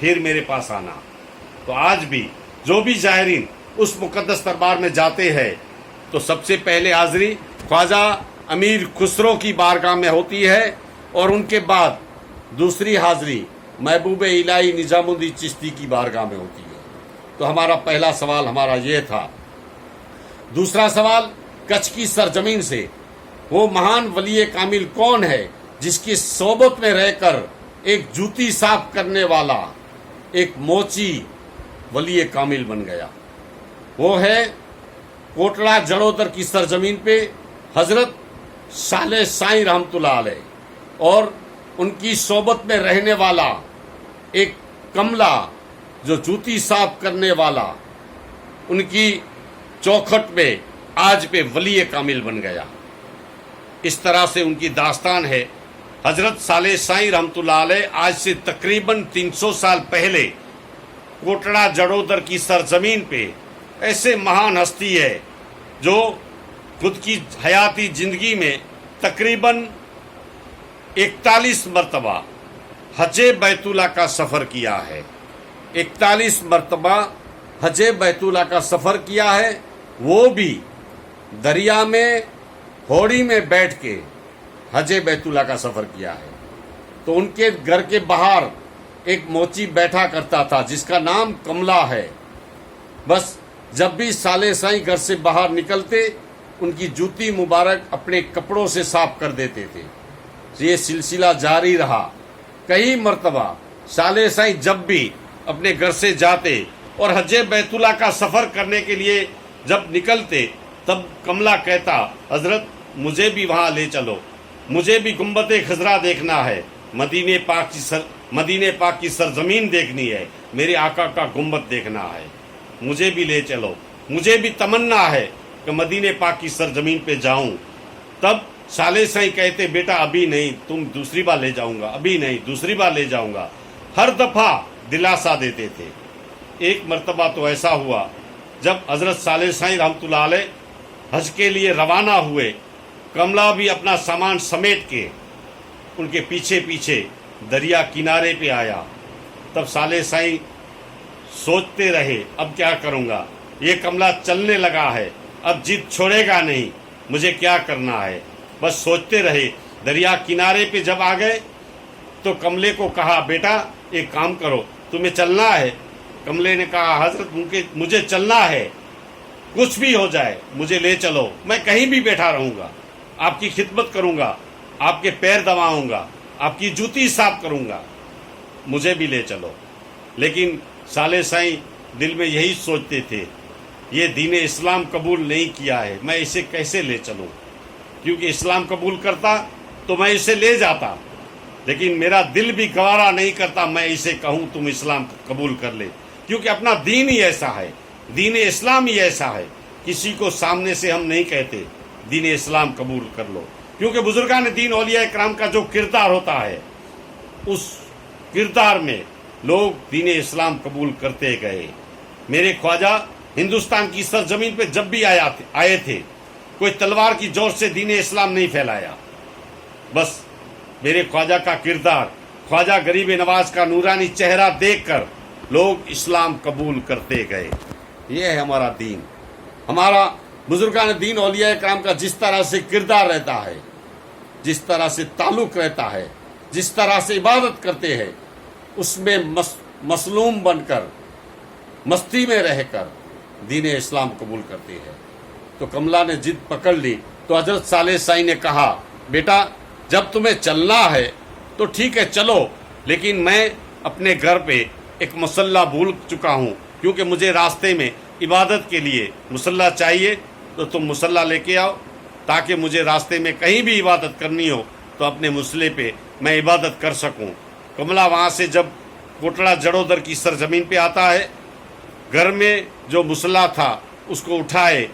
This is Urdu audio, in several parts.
پھر میرے پاس آنا۔ تو آج بھی جو بھی زائرین اس مقدس دربار میں جاتے ہیں تو سب سے پہلے حاضری خواجہ امیر خسرو کی بارگاہ میں ہوتی ہے، اور ان کے بعد دوسری حاضری محبوب الہی نظام الدین چشتی کی بارگاہ میں ہوتی ہے۔ تو ہمارا پہلا سوال ہمارا یہ تھا۔ دوسرا سوال، کچھ کی سرزمین سے وہ مہان ولی کامل کون ہے جس کی صحبت میں رہ کر ایک جوتی صاف کرنے والا ایک موچی ولی کامل بن گیا؟ وہ ہے کوٹڑا جڑودر کی سرزمین پہ حضرت صالح سائیں رحمۃ اللہ علیہ، اور ان کی صحبت میں رہنے والا ایک کملا جو جوتی صاف کرنے والا ان کی چوکھٹ میں آج پہ ولی کامل بن گیا۔ اس طرح سے ان کی داستان ہے۔ حضرت صالح سائیں رحمۃ اللہ علیہ آج سے تقریباً 300 سال پہلے کوٹڑا جڑودر کی سرزمین پہ ایسے مہان ہستی ہے جو خود کی حیاتی زندگی میں تقریباً 41 مرتبہ حج بیت اللہ کا سفر کیا ہے۔ 41 مرتبہ حج بیت اللہ کا سفر کیا ہے، وہ بھی دریا میں ہوڑی میں بیٹھ کے حج بیت اللہ کا سفر کیا ہے۔ تو ان کے گھر کے باہر ایک موچی بیٹھا کرتا تھا جس کا نام کملا ہے۔ بس جب بھی صالح سائیں گھر سے باہر نکلتے ان کی جوتی مبارک اپنے کپڑوں سے صاف کر دیتے تھے۔ یہ سلسلہ جاری رہا۔ کئی مرتبہ صالح سائیں جب بھی اپنے گھر سے جاتے اور حج بیت اللہ کا سفر کرنے کے لیے جب نکلتے تب کملا کہتا، حضرت مجھے بھی وہاں لے چلو، مجھے بھی گنبد خضرا دیکھنا ہے، مدینے پاک کی سرزمین دیکھنی ہے، میرے آقا کا گنبد دیکھنا ہے، مجھے بھی لے چلو، مجھے بھی تمنا ہے کہ مدینے پاک کی سرزمین پہ جاؤں۔ تب صالح سائیں کہتے، بیٹا ابھی نہیں، تم دوسری بار لے جاؤں گا، ابھی نہیں، دوسری بار لے جاؤں گا۔ ہر دفعہ دلاسا دیتے تھے۔ ایک مرتبہ تو ایسا ہوا جب حضرت صالح سائیں رحمۃ اللہ علیہ حج کے لیے روانہ ہوئے، کملا بھی اپنا سامان سمیٹ کے ان کے پیچھے پیچھے دریا کنارے پہ آیا۔ تب صالح سائیں سوچتے رہے، اب کیا کروں گا، یہ کملا چلنے لگا ہے، اب ضد چھوڑے گا نہیں، مجھے کیا کرنا ہے، بس سوچتے رہے۔ دریا کنارے پہ جب آ گئے تو کملے کو کہا، بیٹا ایک کام کرو، تمہیں چلنا ہے؟ کملے نے کہا، حضرت مجھے چلنا ہے، کچھ بھی ہو جائے مجھے لے چلو، میں کہیں بھی بیٹھا رہوں گا، آپ کی خدمت کروں گا، آپ کے پیر دباؤں گا، آپ کی جوتی صاف کروں گا، مجھے بھی لے چلو۔ لیکن صالح سائیں دل میں یہی سوچتے تھے، یہ دین اسلام قبول نہیں کیا ہے، میں اسے کیسے لے چلوں، کیونکہ اسلام قبول کرتا تو میں اسے لے جاتا، لیکن میرا دل بھی گوارا نہیں کرتا میں اسے کہوں تم اسلام قبول کر لے، کیونکہ اپنا دین ہی ایسا ہے، دین اسلام ہی ایسا ہے، کسی کو سامنے سے ہم نہیں کہتے دین اسلام قبول کر لو، کیونکہ بزرگان دین اولیاء کرام کا جو کردار ہوتا ہے اس کردار میں لوگ دین اسلام قبول کرتے گئے۔ میرے خواجہ ہندوستان کی سرزمین پہ جب بھی آئے تھے، کوئی تلوار کی زور سے دین اسلام نہیں پھیلایا، بس میرے خواجہ کا کردار، خواجہ غریب نواز کا نورانی چہرہ دیکھ کر لوگ اسلام قبول کرتے گئے۔ یہ ہے ہمارا دین، ہمارا بزرگان دین اولیاء کرام کا جس طرح سے کردار رہتا ہے، جس طرح سے تعلق رہتا ہے، جس طرح سے عبادت کرتے ہیں، اس میں مظلوم بن کر، مستی میں رہ کر دین اسلام قبول کرتے ہیں۔ تو کملا نے ضد پکڑ لی تو حضرت صالح سائیں نے کہا، بیٹا جب تمہیں چلنا ہے تو ٹھیک ہے چلو، لیکن میں اپنے گھر پہ ایک مصلی بھول چکا ہوں، کیونکہ مجھے راستے میں عبادت کے لیے مصلی چاہیے، تو تم مصلی لے کے آؤ تاکہ مجھے راستے میں کہیں بھی عبادت کرنی ہو تو اپنے مصلی پہ میں عبادت کر سکوں۔ کملا وہاں سے جب کوٹڑا جڑودر کی سرزمین پہ آتا ہے، گھر میں جو مصلی تھا اس کو اٹھائے،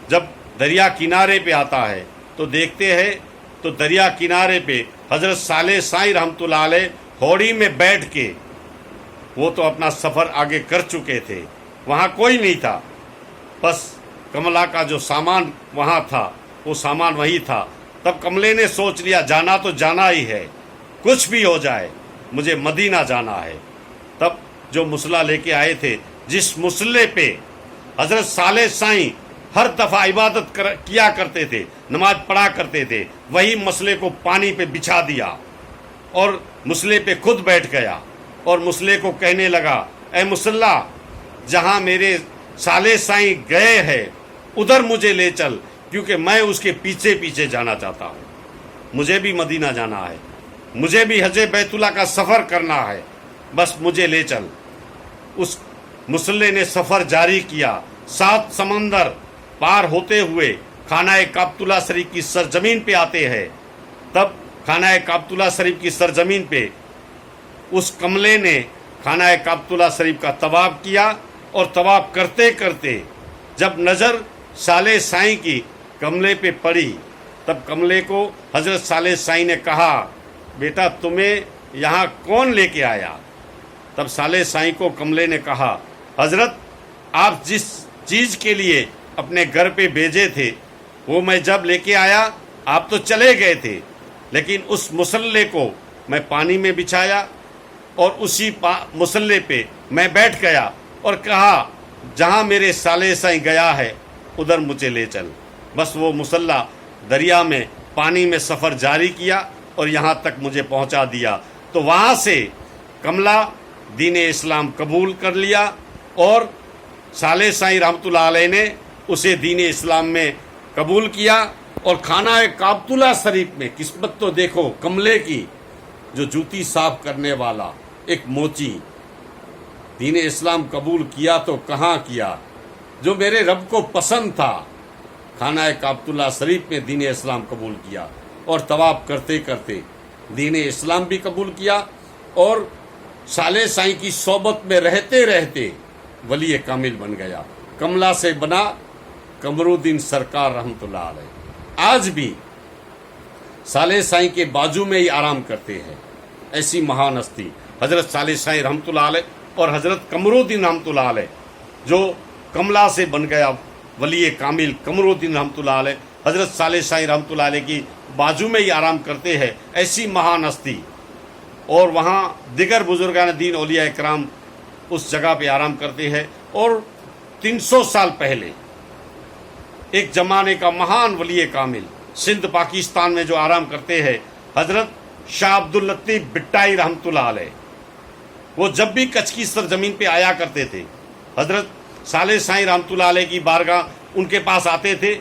جب دریا کنارے پہ آتا ہے تو دیکھتے ہیں تو دریا کنارے پہ حضرت صالح سائیں رحمۃ اللہ علیہ ہوڑی میں بیٹھ کے، وہ تو اپنا سفر آگے کر چکے تھے، وہاں کوئی نہیں تھا، بس کملا کا جو سامان وہاں تھا وہ سامان وہی تھا۔ تب کملے نے سوچ لیا جانا تو جانا ہی ہے، کچھ بھی ہو جائے مجھے مدینہ جانا ہے۔ تب جو مسلح لے کے آئے تھے، جس مسلح پہ حضرت صالح سائیں ہر دفعہ عبادت کیا کرتے تھے، نماز پڑھا کرتے تھے، وہی مسلح کو پانی پہ بچھا دیا اور مسلح پہ خود بیٹھ گیا اور مسلح کو کہنے لگا، اے مسلح، جہاں میرے صالح سائیں گئے ہیں ادھر مجھے لے چل، کیونکہ میں اس کے پیچھے پیچھے جانا چاہتا ہوں، مجھے بھی مدینہ جانا ہے، مجھے بھی حج بیت اللہ کا سفر کرنا ہے، بس مجھے لے چل۔ اس مسلح نے سفر جاری کیا، 7 سمندر پار ہوتے ہوئے خانہ کعبۃ اللہ شریف کی سرزمین پہ آتے ہیں۔ تب خانہ کعبۃ اللہ شریف کی سرزمین پہ اس کملے نے خانہ کعبۃ اللہ شریف کا طواف کیا، اور طواف کرتے کرتے جب نظر صالح سائیں کی کملے پہ پڑی، تب کملے کو حضرت صالح سائیں نے کہا، بیٹا تمہیں یہاں کون لے کے آیا؟ تب صالح سائیں کو کملے نے کہا، حضرت آپ جس چیز کے لیے اپنے گھر پہ بھیجے تھے وہ میں جب لے کے آیا آپ تو چلے گئے تھے، لیکن اس مسلح کو میں پانی میں بچھایا اور اسی مسلح پہ میں بیٹھ گیا اور کہا جہاں میرے صالح سائیں گیا ہے ادھر مجھے لے چل۔ بس وہ مسلح دریا میں پانی میں سفر جاری کیا اور یہاں تک مجھے پہنچا دیا۔ تو وہاں سے کملا دین اسلام قبول کر لیا اور صالح سائیں رحمۃ اللہ علیہ نے اسے دین اسلام میں قبول کیا، اور خانہ کعبۃ اللہ شریف میں قسمت تو دیکھو کملے کی، جو جوتی صاف کرنے والا ایک موچی، دین اسلام قبول کیا تو کہاں کیا، جو میرے رب کو پسند تھا، خانہ کعبۃ اللہ شریف میں دین اسلام قبول کیا اور طواف کرتے کرتے دین اسلام بھی قبول کیا، اور صالح سائیں کی صحبت میں رہتے رہتے ولی کامل بن گیا۔ کملا سے بنا قمرالدین سرکار رحمۃ اللہ علیہ۔ آج بھی صالح سائیں کے بازو میں ہی آرام کرتے ہیں ایسی مہان ہستی حضرت صالح سائیں رحمۃ اللہ علیہ اور حضرت قمرالدین رحمۃ اللہ علیہ، جو کملا سے بن گیا ولی کامل قمرالدین رحمۃ اللہ علیہ، حضرت صالح سائیں رحمۃ اللہ علیہ کی بازو میں ہی آرام کرتے ہیں ایسی مہان ہستی۔ اور وہاں دیگر بزرگان دین اولیاء کرام اس جگہ پہ آرام کرتے ہیں۔ اور 300 سال پہلے ایک زمانے کا مہان ولی کامل سندھ پاکستان میں جو آرام کرتے ہیں، حضرت شاہ عبداللطیف بٹائی رحمۃ اللہ علیہ، وہ جب بھی کچھ کی سرزمین پہ آیا کرتے تھے، حضرت صالح سائیں رحمۃ اللہ علیہ کی بارگاہ ان کے پاس آتے تھے،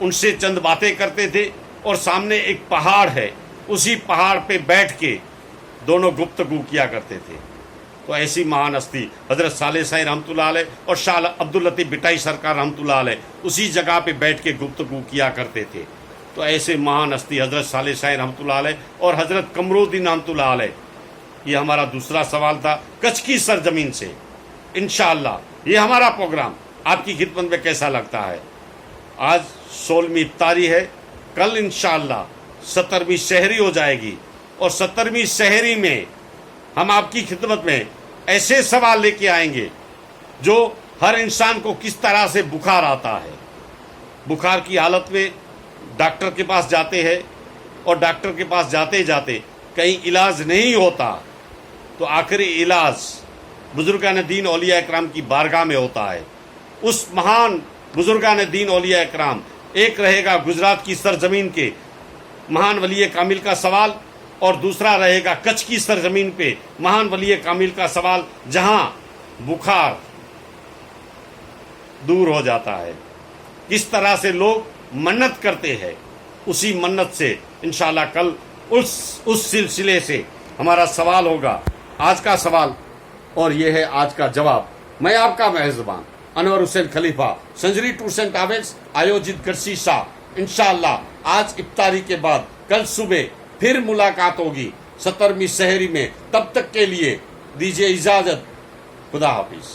ان سے چند باتیں کرتے تھے، اور سامنے ایک پہاڑ ہے، اسی پہاڑ پہ بیٹھ کے دونوں گفتگو کیا کرتے تھے۔ تو ایسی مہان ہستی حضرت صالح سائیں رحمۃ اللہ علیہ اور شاہ عبداللطیف بٹائی سرکار رحمۃ اللہ علیہ اسی جگہ پہ بیٹھ کے گفتگو کیا کرتے تھے۔ تو ایسے مہان ہستی حضرت صالح سائیں رحمۃ اللہ علیہ اور حضرت قمرالدین رحمۃ اللہ علیہ۔ یہ ہمارا دوسرا سوال تھا کچھ کی سرزمین سے۔ انشاءاللہ یہ ہمارا پروگرام آپ کی خدمت میں کیسا لگتا ہے؟ آج 16ویں افطاری ہے، کل انشاءاللہ 17ویں سحری ہو جائے گی، اور 17ویں سحری میں ہم آپ کی خدمت میں ایسے سوال لے کے آئیں گے جو ہر انسان کو کس طرح سے بخار آتا ہے، بخار کی حالت میں ڈاکٹر کے پاس جاتے ہیں، اور ڈاکٹر کے پاس جاتے جاتے کہیں علاج نہیں ہوتا، تو آخری علاج بزرگان دین اولیاء اکرام کی بارگاہ میں ہوتا ہے۔ اس مہان بزرگان دین اولیاء اکرام، ایک رہے گا گجرات کی سرزمین کے مہان ولی کامل کا سوال، اور دوسرا رہے گا کچھ کی سرزمین پہ مہان ولی کامل کا سوال، جہاں بخار دور ہو جاتا ہے۔ کس طرح سے لوگ منت کرتے ہیں، اسی منت سے انشاءاللہ کل اس سلسلے سے ہمارا سوال ہوگا۔ آج کا سوال اور یہ ہے آج کا جواب۔ میں آپ کا میزبان انور حسین خلیفہ، سنجری ٹورس اینڈ ٹریولز آیوجت گرسیسا۔ انشاءاللہ آج افطاری کے بعد کل صبح پھر ملاقات ہوگی 17ویں سحری میں۔ تب تک کے لیے دیجیے اجازت، خدا حافظ۔